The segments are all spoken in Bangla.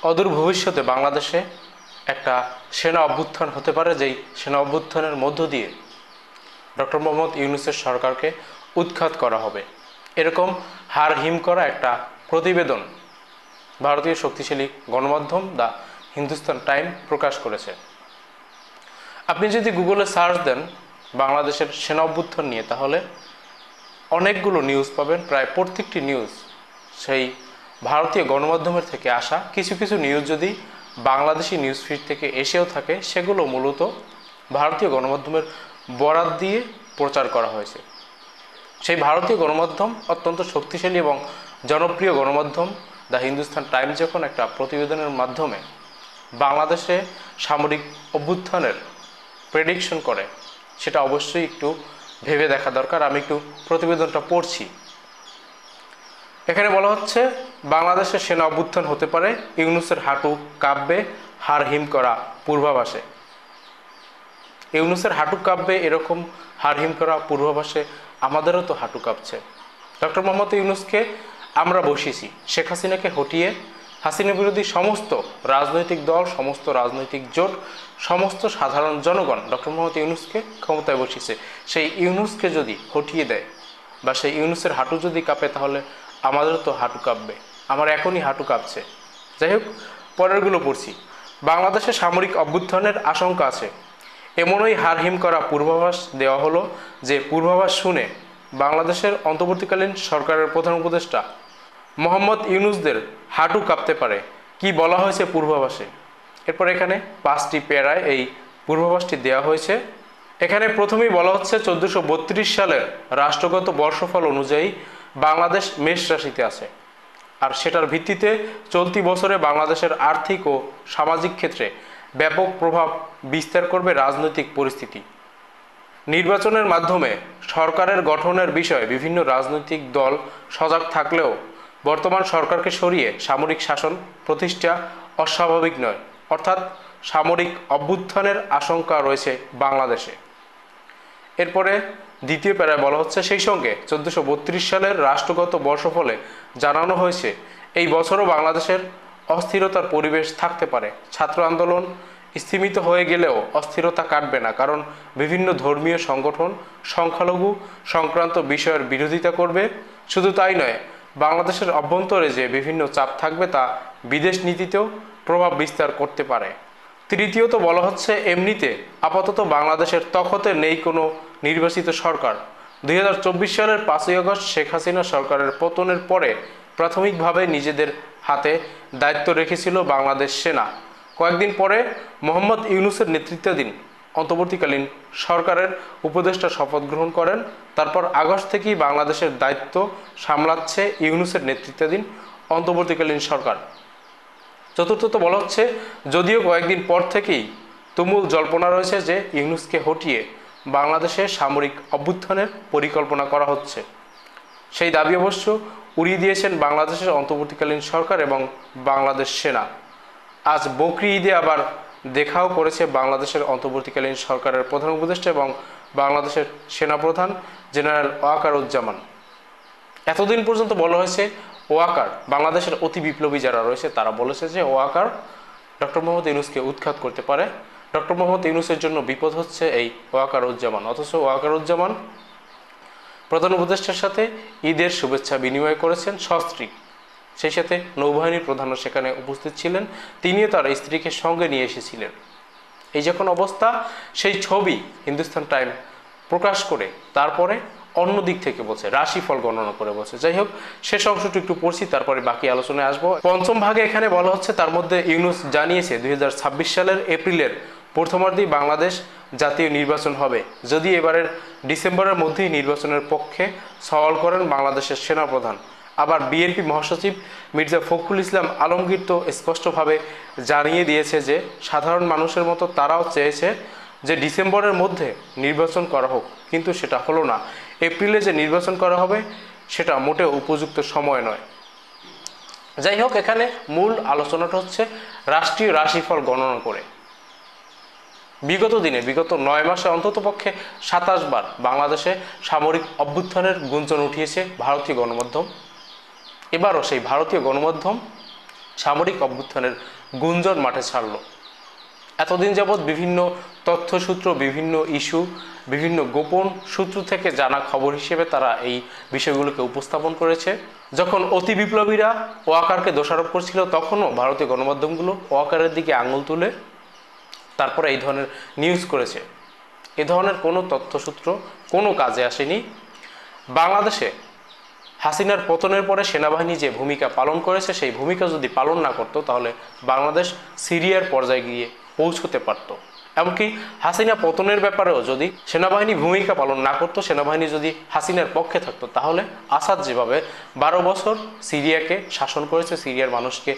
অদূর ভবিষ্যতে বাংলাদেশে একটা সেনা অভ্যুত্থান হতে পারে, যেই সেনা অভ্যুত্থানের মধ্য দিয়ে ডক্টর মোহাম্মদ ইউনূসের সরকারকে উৎখাত করা হবে, এরকম হাড় হিম করা একটা প্রতিবেদন ভারতীয় শক্তিশালী গণমাধ্যম দ্য হিন্দুস্তান টাইম প্রকাশ করেছে। আপনি যদি গুগলে সার্চ দেন বাংলাদেশের সেনা অভ্যুত্থান নিয়ে, তাহলে অনেকগুলো নিউজ পাবেন। প্রায় প্রত্যেকটি নিউজ সেই ভারতীয় গণমাধ্যমের থেকে আসা। কিছু কিছু নিউজ যদি বাংলাদেশি নিউজ ফিড থেকে এসেও থাকে, সেগুলো মূলত ভারতীয় গণমাধ্যমের বরাত দিয়ে প্রচার করা হয়েছে। সেই ভারতীয় গণমাধ্যম অত্যন্ত শক্তিশালী এবং জনপ্রিয় গণমাধ্যম দ্য হিন্দুস্তান টাইমস যখন একটা প্রতিবেদনের মাধ্যমে বাংলাদেশে সামরিক অভ্যুত্থানের প্রেডিকশন করে, সেটা অবশ্যই একটু ভেবে দেখা দরকার। আমি একটু প্রতিবেদনটা পড়ছি। এখানে বলা হচ্ছে, বাংলাদেশে সেনা অভ্যুত্থান হতে পারে, ইউনূসের হাঁটু কাঁপবে, হাড় হিম করা পূর্বাভাসে। ইউনূসের হাঁটু কাঁপবে, এরকম হাড় হিম করা পূর্বাভাসে আমাদেরও তো হাঁটু কাঁপছে। ডক্টর মোহাম্মদ ইউনূসকে আমরা বসিয়েছি, শেখ হাসিনাকে হটিয়ে হাসিনা বিরোধী সমস্ত রাজনৈতিক দল, সমস্ত রাজনৈতিক জোট, সমস্ত সাধারণ জনগণ ডক্টর মোহাম্মদ ইউনূসকে ক্ষমতায় বসিয়েছে। সেই ইউনূসকে যদি হটিয়ে দেয় বা সেই ইউনূসের হাঁটু যদি কাঁপে, তাহলে আমাদেরও তো হাঁটু কাঁপবে। আমার এখনই হাঁটু কাঁপছে। যাই হোক, পরেরগুলো পড়ছি। বাংলাদেশে সামরিক অভ্যুত্থানের আশঙ্কা আছে, এমনই হাড়হিম করা পূর্বাভাস দেওয়া হলো যে পূর্বাভাস শুনে বাংলাদেশের অন্তর্বর্তীকালীন সরকারের প্রধান উপদেষ্টা মোহাম্মদ ইউনূসদের হাঁটু কাঁপতে পারে। কি বলা হয়েছে পূর্বাভাসে? এরপর এখানে 5টি প্যারায় এই পূর্বাভাসটি দেওয়া হয়েছে। এখানে প্রথমেই বলা হচ্ছে 1432 সালের রাষ্ট্রগত বর্ষফল অনুযায়ী বাংলাদেশ মেষ রাশিতে আছে, আর সেটার ভিত্তিতে চলতি বছরে বাংলাদেশের আর্থিক ও সামাজিক ক্ষেত্রে ব্যাপক প্রভাব বিস্তার করবে রাজনৈতিক পরিস্থিতি। নির্বাচনের মাধ্যমে সরকারের গঠনের বিষয়ে বিভিন্ন রাজনৈতিক দল সজাগ থাকলেও বর্তমান সরকারকে সরিয়ে সামরিক শাসন প্রতিষ্ঠা অস্বাভাবিক নয়, অর্থাৎ সামরিক অভ্যুত্থানের আশঙ্কা রয়েছে বাংলাদেশে। এরপরে দ্বিতীয় প্যারায় বলা হচ্ছে, সেই সঙ্গে 1432 সালের রাষ্ট্রগত বর্ষফলে জানানো হয়েছে এই বছরও বাংলাদেশের অস্থিরতার পরিবেশ থাকতে পারে। ছাত্র আন্দোলন স্থিমিত হয়ে গেলেও অস্থিরতা কাটবে না, কারণ বিভিন্ন ধর্মীয় সংগঠন সংখ্যালঘু সংক্রান্ত বিষয়ের বিরোধিতা করবে। শুধু তাই নয়, বাংলাদেশের অভ্যন্তরে যে বিভিন্ন চাপ থাকবে তা বিদেশ নীতিতেও প্রভাব বিস্তার করতে পারে। তৃতীয়ত বলা হচ্ছে, এমনিতে আপাতত বাংলাদেশের তখতে নেই কোনো নির্বাচিত সরকার। 2024 সালের 5ই আগস্ট শেখ হাসিনা সরকারের পতনের পরে প্রাথমিকভাবে নিজেদের হাতে দায়িত্ব রেখেছিল বাংলাদেশ সেনা। কয়েকদিন পরে মোহাম্মদ ইউনূসের নেতৃত্বাধীন অন্তর্বর্তীকালীন সরকারের উপদেষ্টা শপথ গ্রহণ করেন। তারপর আগস্ট থেকেই বাংলাদেশের দায়িত্ব সামলাচ্ছে ইউনূসের নেতৃত্বাধীন অন্তর্বর্তীকালীন সরকার। চতুর্থত বলা হচ্ছে, যদিও কয়েকদিন পর থেকেই তুমুল জল্পনা রয়েছে যে ইউনূসকে হটিয়ে বাংলাদেশে সামরিক অভ্যুত্থানের পরিকল্পনা করা হচ্ছে, সেই দাবি অবশ্য উড়িয়ে দিয়েছেন বাংলাদেশের অন্তর্বর্তীকালীন সরকার এবং বাংলাদেশ সেনা। আজ বকরি ঈদে আবার দেখাও করেছে বাংলাদেশের অন্তর্বর্তীকালীন সরকারের প্রধান উপদেষ্টা এবং বাংলাদেশের সেনাপ্রধান জেনারেল ওয়াকারুজ্জামান। এতদিন পর্যন্ত বলা হয়েছে ওয়াকার, বাংলাদেশের অতি বিপ্লবী যারা রয়েছে তারা বলেছে যে ওয়াকার ডক্টর মোহাম্মদ ইউনূসকে উৎখাত করতে পারে। ডক্টর মোহাম্মদ ইউনূসের জন্য বিপদ হচ্ছে এই ওয়াকারুজ্জামান। অথচ ওয়াকারুজ্জামান প্রধান উপদেষ্টার সাথে ঈদের শুভেচ্ছা বিনিময় করেছেন সস্ত্রীক। সেই সাথে নৌবাহিনীর প্রধানও সেখানে উপস্থিত ছিলেন, তিনিও তার স্ত্রীকে সঙ্গে নিয়ে এসেছিলেন। এই যখন অবস্থা, সেই ছবি হিন্দুস্তান টাইম প্রকাশ করে তারপরে অন্য দিক থেকে বলছে, রাশিফল গণনা করে বলছে। যাই হোক, শেষ অংশটি একটু পড়ছি, তারপরে বাকি আলোচনায় আসবো। পঞ্চম ভাগে এখানে বলা হচ্ছে, তার মধ্যে ইউনূস জানিয়েছে 2026 সালের এপ্রিলের প্রথমার্ধেই বাংলাদেশ জাতীয় নির্বাচন হবে। যদি এবারের ডিসেম্বরের মধ্যেই নির্বাচনের পক্ষে সওয়াল করেন বাংলাদেশের সেনাপ্রধান। আবার বিএনপি মহাসচিব মির্জা ফখরুল ইসলাম আলমগীর তো স্পষ্টভাবে জানিয়ে দিয়েছে যে সাধারণ মানুষের মতো তারাও চেয়েছে যে ডিসেম্বরের মধ্যে নির্বাচন করা হোক, কিন্তু সেটা হলো না। এপ্রিলে যে নির্বাচন করা হবে সেটা মোটেও উপযুক্ত সময় নয়। যাই হোক, এখানে মূল আলোচনাটা হচ্ছে রাষ্ট্রীয় রাশিফল গণনা করে বিগত 9 মাসে অন্ততপক্ষে 27 বার বাংলাদেশে সামরিক অভ্যুত্থানের গুঞ্জন উঠিয়েছে ভারতীয় গণমাধ্যম। এবারও সেই ভারতীয় গণমাধ্যম সামরিক অভ্যুত্থানের গুঞ্জন মাঠে ছাড়ল। এতদিন যাবৎ বিভিন্ন তথ্যসূত্র, বিভিন্ন ইস্যু, বিভিন্ন গোপন সূত্র থেকে জানা খবর হিসেবে তারা এই বিষয়গুলোকে উপস্থাপন করেছে। যখন অতি বিপ্লবীরা ওয়াকারকে দোষারোপ করছিল, তখনও ভারতীয় গণমাধ্যমগুলো ওয়াকারের দিকে আঙুল তুলে তারপরে এই ধরনের নিউজ করেছে। এ ধরনের কোনো তথ্যসূত্র কোনো কাজে আসেনি। বাংলাদেশে হাসিনার পতনের পরে সেনাবাহিনী যে ভূমিকা পালন করেছে, সেই ভূমিকা যদি পালন না করতো, তাহলে বাংলাদেশ সিরিয়ার পর্যায়ে গিয়ে পৌঁছতে পারত। এমনকি হাসিনা পতনের ব্যাপারেও যদি সেনাবাহিনী ভূমিকা পালন না করতো, সেনাবাহিনী যদি হাসিনার পক্ষে থাকতো, তাহলে আসাদ যেভাবে 12 বছর সিরিয়াকে শাসন করেছে, সিরিয়ার মানুষকে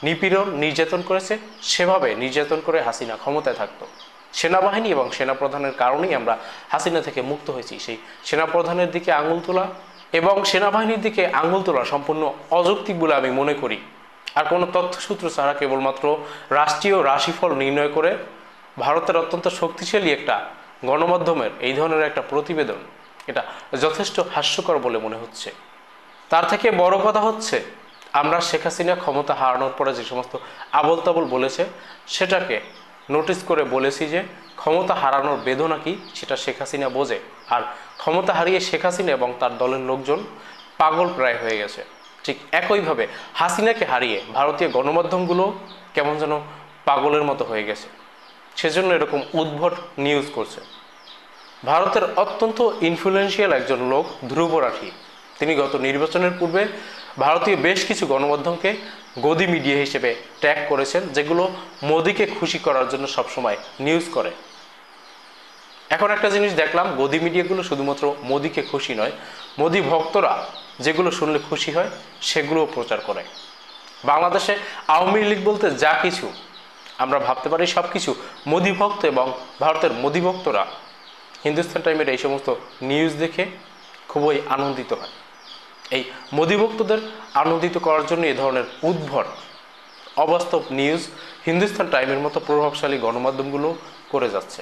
নিপীড়ন নির্যাতন করেছে, সেভাবে নির্যাতন করে হাসিনা ক্ষমতায় থাকতো। সেনাবাহিনী এবং সেনাপ্রধানের কারণেই আমরা হাসিনা থেকে মুক্ত হয়েছি। সেই সেনাপ্রধানের দিকে আঙুল তোলা এবং সেনাবাহিনীর দিকে আঙুল তোলা সম্পূর্ণ অযৌক্তিক বলে আমি মনে করি। আর কোনো তথ্যসূত্র ছাড়া কেবলমাত্র রাষ্ট্রীয় রাশিফল নির্ণয় করে ভারতের অত্যন্ত শক্তিশালী একটা গণমাধ্যমের এই ধরনের একটা প্রতিবেদন, এটা যথেষ্ট হাস্যকর বলে মনে হচ্ছে। তার থেকে বড় কথা হচ্ছে, আমরা শেখ হাসিনা ক্ষমতা হারানোর পরে যে সমস্ত আবল তাবল বলেছে, সেটাকে নোটিস করে বলেছি যে ক্ষমতা হারানোর বেদনা কি সেটা শেখ হাসিনা বোঝে। আর ক্ষমতা হারিয়ে শেখ হাসিনা এবং তার দলের লোকজন পাগল প্রায় হয়ে গেছে। ঠিক একইভাবে হাসিনাকে হারিয়ে ভারতীয় গণমাধ্যমগুলো কেমন যেন পাগলের মতো হয়ে গেছে, সেজন্য এরকম উদ্ভট নিউজ করছে। ভারতের অত্যন্ত ইনফ্লুয়েন্সিয়াল একজন লোক ধ্রুব রাঠি, তিনি গত নির্বাচনের পূর্বে ভারতীয় বেশ কিছু গণমাধ্যমকে গদি মিডিয়া হিসেবে ট্যাগ করেছেন, যেগুলো মোদিকে খুশি করার জন্য সবসময় নিউজ করে। এখন একটা জিনিস দেখলাম, গদি মিডিয়াগুলো শুধুমাত্র মোদিকে খুশি নয়, মোদি ভক্তরা যেগুলো শুনলে খুশি হয় সেগুলোও প্রচার করে। বাংলাদেশে আওয়ামী লীগ বলতে যা কিছু আমরা ভাবতে পারি, সব কিছু মোদি ভক্ত এবং ভারতের মোদি ভক্তরা হিন্দুস্তান টাইমের এই সমস্ত নিউজ দেখে খুবই আনন্দিত হয়। এই মোদি ভক্তদের আনন্দিত করার জন্য এই ধরনের উদ্ভট অবাস্তব নিউজ হিন্দুস্তান টাইমের মতো প্রভাবশালী গণমাধ্যমগুলো করে যাচ্ছে।